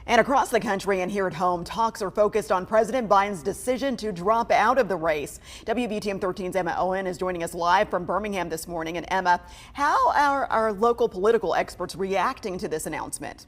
And across the country and here at home, talks are focused on President Biden's decision to drop out of the race. WVTM 13's Emma Owen is joining us live from Birmingham this morning. And Emma, how are our local political experts reacting to this announcement?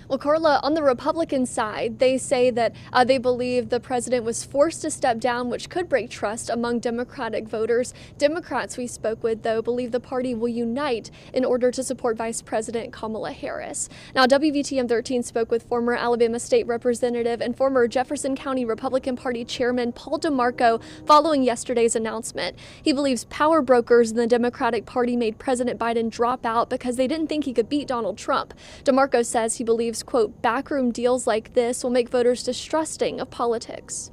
Well, Carla, on the Republican side, they say that they believe the president was forced to step down, which could break trust among Democratic voters. Democrats we spoke with, though, believe the party will unite in order to support Vice President Kamala Harris. Now, WVTM 13 spoke with former Alabama State Representative and former Jefferson County Republican Party Chairman Paul DeMarco following yesterday's announcement. He believes power brokers in the Democratic Party made President Biden drop out because they didn't think he could beat Donald Trump. DeMarco says he believes, quote, backroom deals like this will make voters distrusting of politics.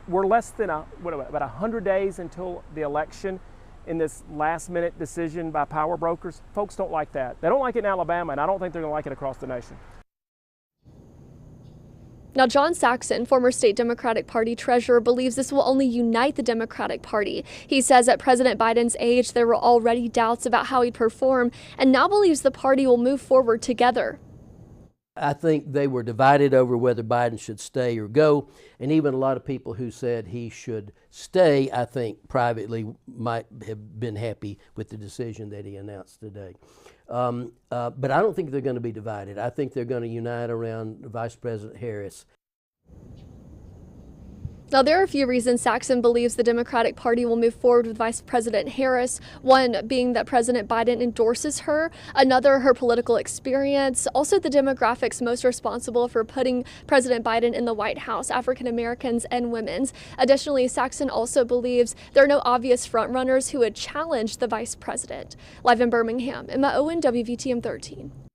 We're less than about 100 days until the election. In this last-minute decision by power brokers, folks don't like that. They don't like it in Alabama, and I don't think they're going to like it across the nation. Now, John Saxon, former state Democratic Party treasurer, believes this will only unite the Democratic Party. He says at President Biden's age, there were already doubts about how he'd perform, and now believes the party will move forward together. I think they were divided over whether Biden should stay or go, and even a lot of people who said he should stay, I think privately might have been happy with the decision that he announced today. But I don't think they're going to be divided. I think they're going to unite around Vice President Harris. Now, there are a few reasons Saxon believes the Democratic Party will move forward with Vice President Harris. One being that President Biden endorses her. Another, her political experience. Also, the demographics most responsible for putting President Biden in the White House, African Americans and women's. Additionally, Saxon also believes there are no obvious frontrunners who would challenge the vice president. Live in Birmingham, Emma Owen, WVTM 13.